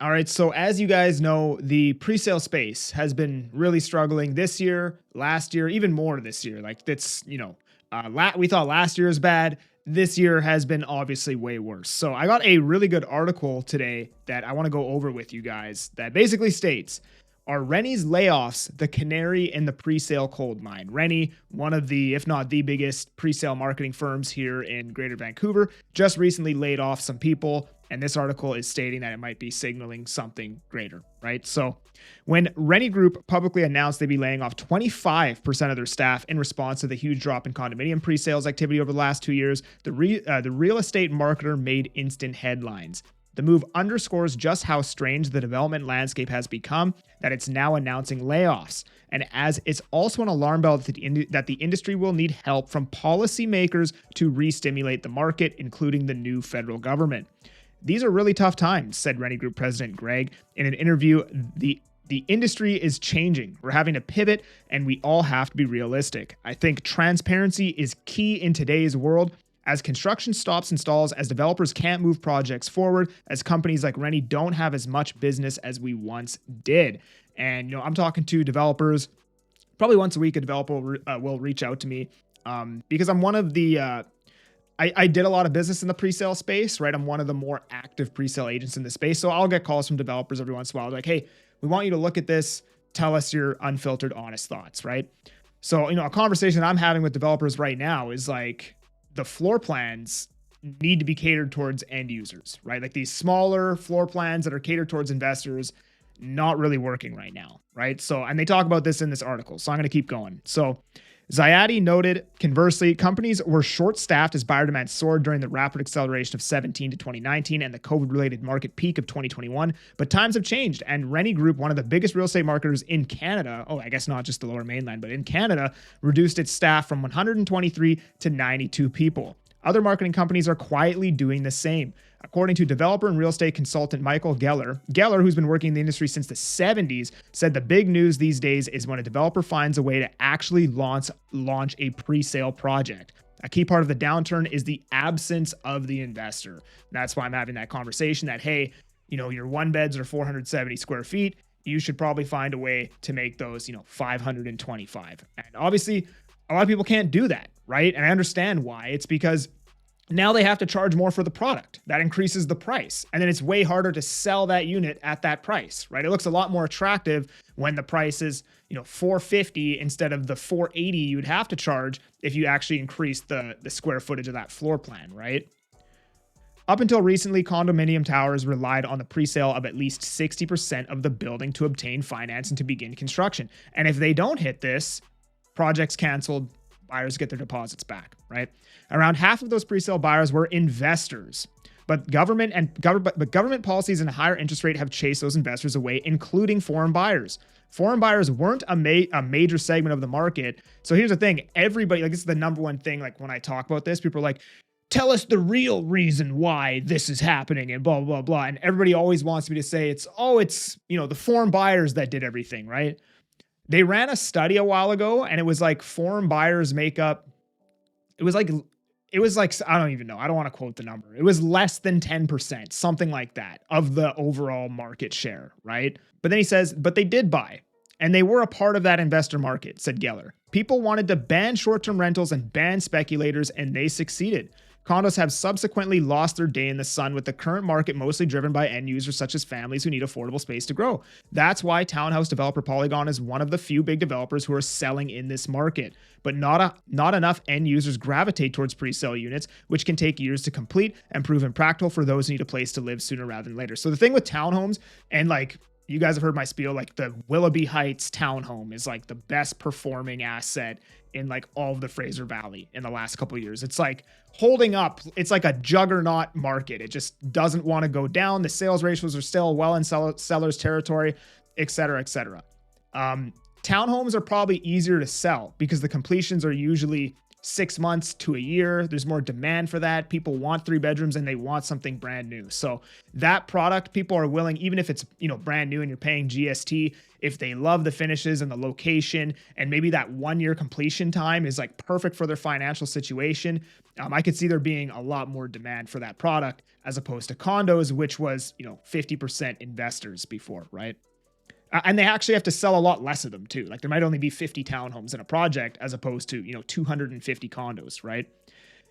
All right. So as you guys know, the pre-sale space has been really struggling this year, last year, even more this year. Like that's, we thought last year was bad. This year has been obviously way worse. So I got a really good article today that I want to go over with you guys that basically states, are Rennie's layoffs the canary in the pre-sale coal mine? Rennie, one of the, if not the biggest pre-sale marketing firms here in Greater Vancouver, just recently laid off some people. And this article is stating that it might be signaling something greater, right? So when Rennie Group publicly announced they'd be laying off 25% of their staff in response to the huge drop in condominium pre-sales activity over the last 2 years, the real estate marketer made instant headlines. The move underscores just how strange the development landscape has become, that it's now announcing layoffs. And as it's also an alarm bell that the industry will need help from policymakers to re-stimulate the market, including the new federal government. These are really tough times, said Rennie Group President Greg in an interview. The industry is changing. We're having to pivot, and we all have to be realistic. I think transparency is key in today's world. As construction stops and stalls, as developers can't move projects forward, as companies like Rennie don't have as much business as we once did. And, I'm talking to developers probably once a week. A developer will reach out to me because I'm one of the... I did a lot of business in the pre-sale space, right? I'm one of the more active pre-sale agents in the space. So I'll get calls from developers every once in a while. Like, hey, we want you to look at this. Tell us your unfiltered, honest thoughts, right? So, a conversation I'm having with developers right now is like the floor plans need to be catered towards end users, right? Like these smaller floor plans that are catered towards investors, not really working right now, right? So, and they talk about this in this article. So I'm going to keep going. So Zayati noted, conversely, companies were short-staffed as buyer demand soared during the rapid acceleration of 17 to 2019 and the COVID-related market peak of 2021. But times have changed, and Rennie Group, one of the biggest real estate marketers in Canada, I guess not just the Lower Mainland, but in Canada, reduced its staff from 123 to 92 people. Other marketing companies are quietly doing the same. According to developer and real estate consultant Michael Geller, who's been working in the industry since the 70s, said the big news these days is when a developer finds a way to actually launch a pre-sale project. A key part of the downturn is the absence of the investor. That's why I'm having that conversation that, hey, your one beds are 470 square feet. You should probably find a way to make those, 525. And obviously, a lot of people can't do that, right? And I understand why. It's because now they have to charge more for the product. That increases the price. And then it's way harder to sell that unit at that price, right? It looks a lot more attractive when the price is, $450 instead of the $480 you'd have to charge if you actually increase the square footage of that floor plan, right? Up until recently, condominium towers relied on the pre-sale of at least 60% of the building to obtain finance and to begin construction. And if they don't hit this, projects canceled, buyers get their deposits back, right? Around half of those pre-sale buyers were investors, but government policies and a higher interest rate have chased those investors away, including foreign buyers. Foreign buyers weren't a major segment of the market. So here's the thing. Everybody, this is the number one thing, when I talk about this, people are like, tell us the real reason why this is happening and blah, blah, blah. And everybody always wants me to say it's the foreign buyers that did everything, right? They ran a study a while ago and it was like foreign buyers make up, it was like, I don't even know. I don't want to quote the number. It was less than 10%, something like that, of the overall market share, right? But then he says, but they did buy, and they were a part of that investor market, said Geller. People wanted to ban short-term rentals and ban speculators, and they succeeded. Condos have subsequently lost their day in the sun, with the current market mostly driven by end users such as families who need affordable space to grow. That's why townhouse developer Polygon is one of the few big developers who are selling in this market. But not enough end users gravitate towards pre-sale units, which can take years to complete and prove impractical for those who need a place to live sooner rather than later. So the thing with townhomes, and you guys have heard my spiel, the Willoughby Heights townhome is the best performing asset in all of the Fraser Valley in the last couple of years. It's holding up. It's like a juggernaut market. It just doesn't want to go down. The sales ratios are still well in seller's territory, et cetera, et cetera. Townhomes are probably easier to sell because the completions are usually 6 months to a year. There's more demand for that. People want 3 bedrooms and they want something brand new. So that product, people are willing, even if it's, brand new and you're paying GST, if they love the finishes and the location, and maybe that 1 year completion time is like perfect for their financial situation, I could see there being a lot more demand for that product as opposed to condos, which was, 50% investors before, right? And they actually have to sell a lot less of them too. Like there might only be 50 townhomes in a project as opposed to, 250 condos, right?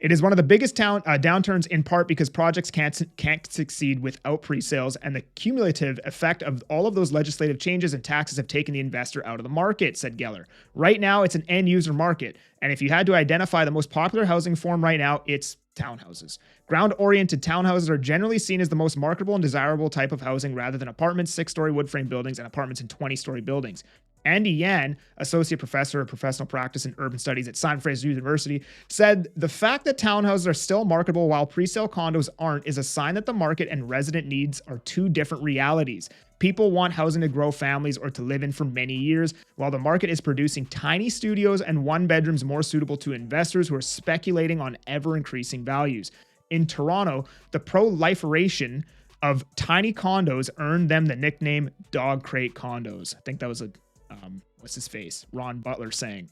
It is one of the biggest downturns in part because projects can't succeed without pre-sales, and the cumulative effect of all of those legislative changes and taxes have taken the investor out of the market, said Geller. Right now, it's an end user market. And if you had to identify the most popular housing form right now, it's townhouses. Ground-oriented townhouses are generally seen as the most marketable and desirable type of housing rather than apartments, 6-story wood frame buildings, and apartments in 20-story buildings. Andy Yan, associate professor of professional practice and urban studies at Simon Fraser University, said the fact that townhouses are still marketable while presale condos aren't is a sign that the market and resident needs are two different realities. People want housing to grow families or to live in for many years, while the market is producing tiny studios and 1-bedrooms more suitable to investors who are speculating on ever-increasing values. In Toronto, the proliferation of tiny condos earned them the nickname dog crate condos. I think that was what's his face? Ron Butler saying.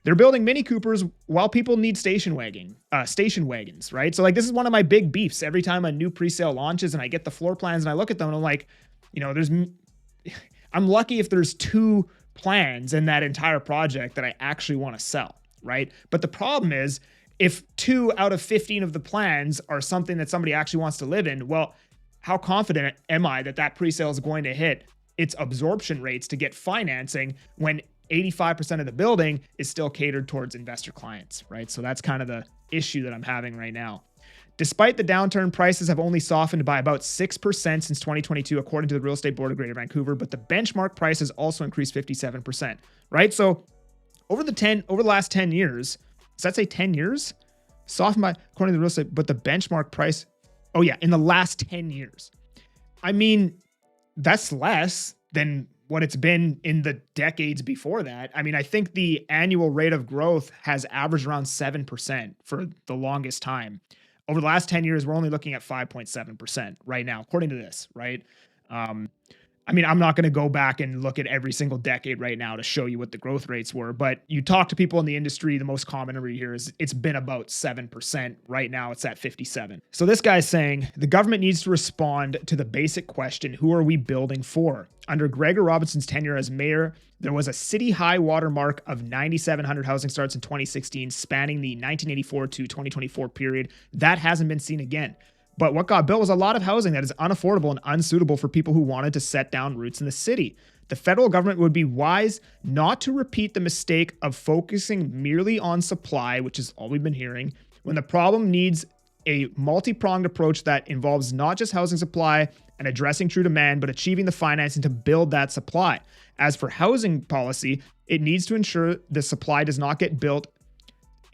They're building Mini Coopers while people need station wagons, right? So like this is one of my big beefs. Every time a new presale launches and I get the floor plans and I look at them and I'm like, I'm lucky if there's 2 plans in that entire project that I actually want to sell, right? But the problem is if 2 out of 15 of the plans are something that somebody actually wants to live in, well, how confident am I that that presale is going to hit its absorption rates to get financing when 85% of the building is still catered towards investor clients, right? So that's kind of the issue that I'm having right now. Despite the downturn, prices have only softened by about 6% since 2022, according to the Real Estate Board of Greater Vancouver, but the benchmark price has also increased 57%, right? So over the last 10 years, does that say 10 years? Softened by, according to the real estate, but the benchmark price, in the last 10 years. I mean, that's less than what it's been in the decades before that. I mean, I think the annual rate of growth has averaged around 7% for the longest time. Over the last 10 years, we're only looking at 5.7% right now, according to this, right? I mean, I'm not going to go back and look at every single decade right now to show you what the growth rates were, but you talk to people in the industry, the most common number you hear is it's been about 7%. Right now, it's at 57. So this guy's saying the government needs to respond to the basic question, who are we building for? Under Gregor Robinson's tenure as mayor, there was a city high watermark of 9,700 housing starts in 2016, spanning the 1984 to 2024 period. That hasn't been seen again. But what got built was a lot of housing that is unaffordable and unsuitable for people who wanted to set down roots in the city. The federal government would be wise not to repeat the mistake of focusing merely on supply, which is all we've been hearing, when the problem needs a multi-pronged approach that involves not just housing supply and addressing true demand, but achieving the financing to build that supply. As for housing policy, it needs to ensure the supply does not get built.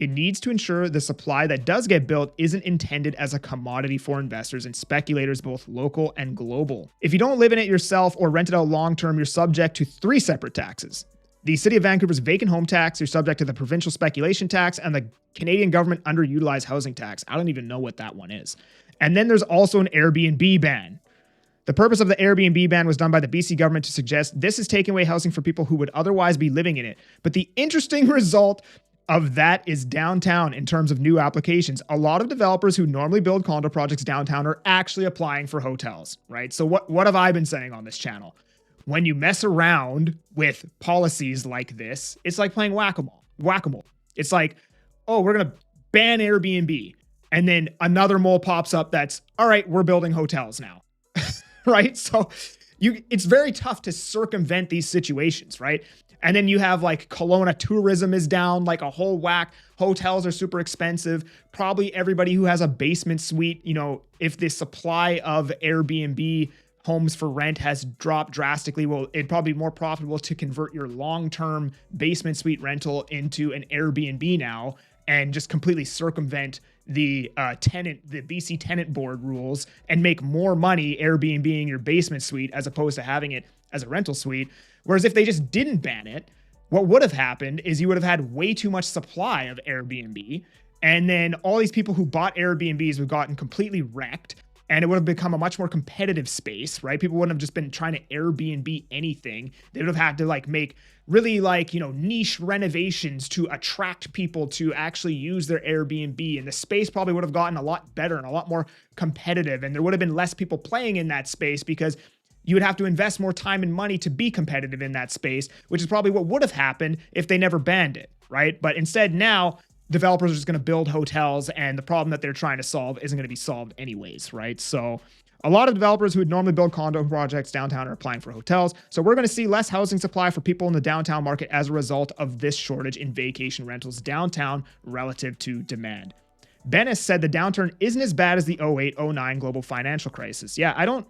It needs to ensure the supply that does get built isn't intended as a commodity for investors and speculators, both local and global. If you don't live in it yourself or rent it out long-term, you're subject to 3 separate taxes. The City of Vancouver's vacant home tax, you're subject to the provincial speculation tax, and the Canadian government underutilized housing tax. I don't even know what that one is. And then there's also an Airbnb ban. The purpose of the Airbnb ban was done by the BC government to suggest this is taking away housing for people who would otherwise be living in it. But the interesting result of that is downtown in terms of new applications. A lot of developers who normally build condo projects downtown are actually applying for hotels, right? So what have I been saying on this channel? When you mess around with policies like this, it's like playing whack-a-mole. It's like, oh, we're going to ban Airbnb. And then another mole pops up that's, all right, we're building hotels now, right? So it's very tough to circumvent these situations, right? And then you have like Kelowna tourism is down like a whole whack. Hotels are super expensive. Probably everybody who has a basement suite, if the supply of Airbnb homes for rent has dropped drastically, well, it'd probably be more profitable to convert your long-term basement suite rental into an Airbnb now and just completely circumvent the BC tenant board rules and make more money Airbnb-ing your basement suite as opposed to having it as a rental suite. Whereas if they just didn't ban it, what would have happened is you would have had way too much supply of Airbnb. And then all these people who bought Airbnbs would have gotten completely wrecked. And it would have become a much more competitive space, right? People wouldn't have just been trying to Airbnb anything. They would have had to like make really like, niche renovations to attract people to actually use their Airbnb. And the space probably would have gotten a lot better and a lot more competitive. And there would have been less people playing in that space because you would have to invest more time and money to be competitive in that space, which is probably what would have happened if they never banned it, right? But instead now, developers are just going to build hotels and the problem that they're trying to solve isn't going to be solved anyways, right? So a lot of developers who would normally build condo projects downtown are applying for hotels. So we're going to see less housing supply for people in the downtown market as a result of this shortage in vacation rentals downtown relative to demand. Bennis said the downturn isn't as bad as the 08-09 global financial crisis. Yeah, I don't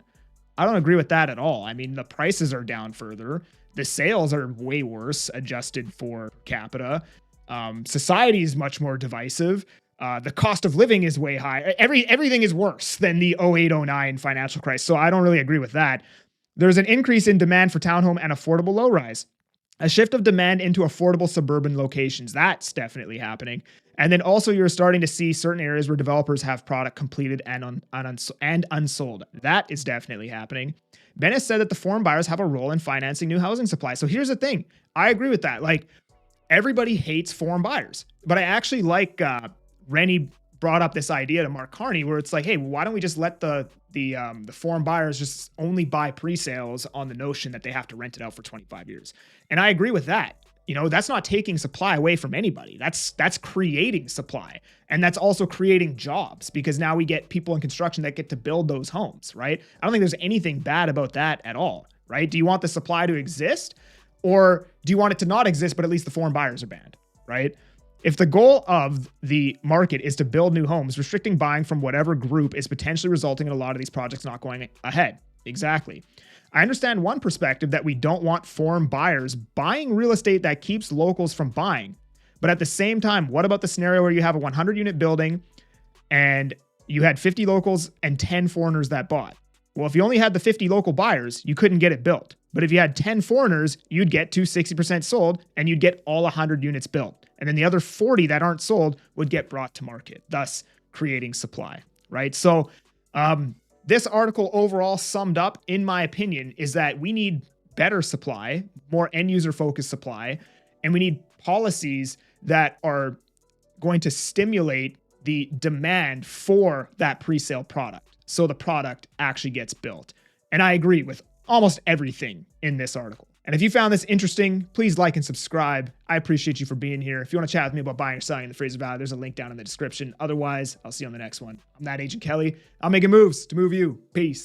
agree with that at all. I mean, the prices are down further. The sales are way worse adjusted for capita. Society is much more divisive. The cost of living is way high. Everything is worse than the 08-09 financial crisis. So I don't really agree with that. There's an increase in demand for townhome and affordable low-rise. A shift of demand into affordable suburban locations. That's definitely happening. And then also you're starting to see certain areas where developers have product completed and unsold. That is definitely happening. Bennis said that the foreign buyers have a role in financing new housing supply. So here's the thing. I agree with that. Like, everybody hates foreign buyers, but I actually like Rennie brought up this idea to Mark Carney where it's like, hey, why don't we just let the foreign buyers just only buy pre-sales on the notion that they have to rent it out for 25 years? And I agree with that. That's not taking supply away from anybody. That's creating supply. And that's also creating jobs because now we get people in construction that get to build those homes, right? I don't think there's anything bad about that at all, right? Do you want the supply to exist? Or do you want it to not exist, but at least the foreign buyers are banned, right? If the goal of the market is to build new homes, restricting buying from whatever group is potentially resulting in a lot of these projects not going ahead. Exactly. I understand one perspective that we don't want foreign buyers buying real estate that keeps locals from buying. But at the same time, what about the scenario where you have a 100-unit building and you had 50 locals and 10 foreigners that bought? Well, if you only had the 50 local buyers, you couldn't get it built. But if you had 10 foreigners, you'd get to 60% sold and you'd get all 100 units built. And then the other 40 that aren't sold would get brought to market, thus creating supply, right? So this article overall summed up, in my opinion, is that we need better supply, more end user focused supply, and we need policies that are going to stimulate the demand for that pre-sale product so the product actually gets built. And I agree with almost everything in this article. And if you found this interesting, please like and subscribe. I appreciate you for being here. If you want to chat with me about buying or selling in the Fraser Valley, there's a link down in the description. Otherwise, I'll see you on the next one. I'm that Agent Kelly. I'm making moves to move you. Peace.